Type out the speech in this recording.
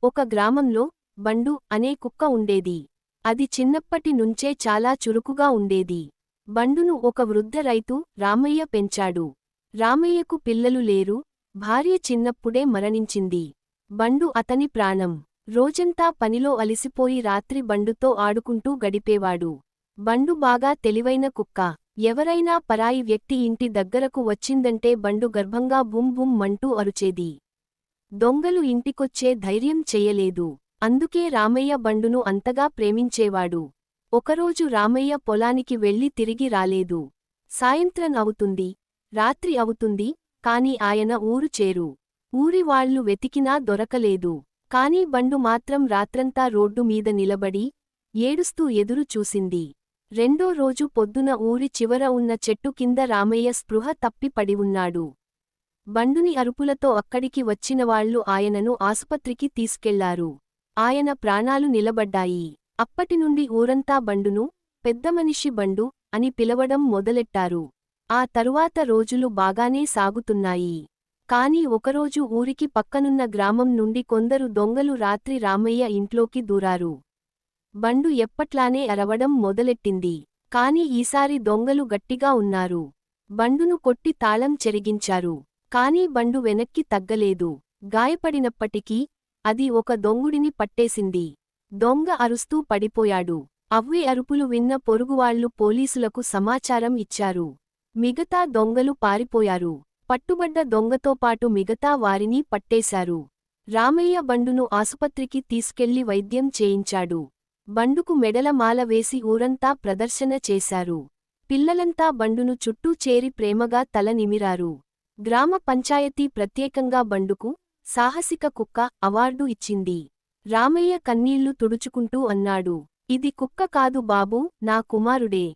ఒక గ్రామంలో బండు అనే కుక్క ఉండేది. అది చిన్నప్పటి నుంచే చాలా చురుకుగా ఉండేది. బండును ఒక వృద్ధ రైతు రామయ్య పెంచాడు. రామయ్యకు పిల్లలు లేరు, భార్య చిన్నప్పుడే మరణించింది. బండు అతని ప్రాణం. రోజంతా పనిలో అలిసిపోయి రాత్రి బండుతో ఆడుకుంటూ గడిపేవాడు. బండు బాగా తెలివైన కుక్క. ఎవరైనా పరాయి వ్యక్తి ఇంటి దగ్గరకు వచ్చిందంటే బండు గర్భంగా బుం బుం మంటూ అరుచేది. దొంగలు ఇంటికొచ్చే ధైర్యం చెయ్యలేదు. అందుకే రామయ్య బండును అంతగా ప్రేమించేవాడు. ఒకరోజు రామయ్య పొలానికి వెళ్లి తిరిగి రాలేదు. సాయంత్రం అవుతుంది, రాత్రి అవుతుంది, కాని ఆయన ఊరు చేరు. ఊరివాళ్లు వెతికినా దొరకలేదు. కాని బండు మాత్రం రాత్రంతా రోడ్డు మీద నిలబడి ఏడుస్తూ ఎదురు చూసింది. రెండో రోజు పొద్దున ఊరి చివర ఉన్న చెట్టు కింద రామయ్య స్పృహ తప్పి పడి ఉన్నాడు. బండుని అరుపులతో అక్కడికి వచ్చినవాళ్లు ఆయనను ఆసుపత్రికి తీసుకెళ్లారు. ఆయన ప్రాణాలు నిలబడ్డాయి. అప్పటినుండి ఊరంతా బండును పెద్దమనిషి బండు అని పిలవడం మొదలెట్టారు. ఆ తరువాత రోజులు బాగానే సాగుతున్నాయి. కాని ఒకరోజు ఊరికి పక్కనున్న గ్రామం నుండి కొందరు దొంగలు రాత్రి రామయ్య ఇంట్లోకి దూరారు. బండు ఎప్పట్లానే అరవడం మొదలెట్టింది. కాని ఈసారి దొంగలు గట్టిగా ఉన్నారు. బండును కొట్టి తాళం చెరిగించారు. కాని బండు వెనక్కి తగ్గలేదు. గాయపడినప్పటికీ అది ఒక దొంగుడిని పట్టేసింది. దొంగ అరుస్తూ పడిపోయాడు. అవ్వి అరుపులు విన్న పొరుగువాళ్లు పోలీసులకు సమాచారం ఇచ్చారు. మిగతా దొంగలు పారిపోయారు. పట్టుబడ్డ దొంగతోపాటు మిగతా వారిని పట్టేశారు. రామయ్య బండును ఆసుపత్రికి తీసుకెళ్లి వైద్యం చేయించాడు. బండుకు మెడల మాల వేసి ఊరంతా ప్రదర్శన చేశారు. పిల్లలంతా బండును చుట్టూ చేరి ప్రేమగా తల నిమిరారు. గ్రామ పంచాయతీ ప్రత్యేకంగా బండుకు సాహసిక కుక్క అవార్డు ఇచ్చింది. రామయ్య కన్నీళ్లు తుడుచుకుంటూ అన్నాడు, ఇది కుక్క కాదు బాబూ, నా కుమారుడే.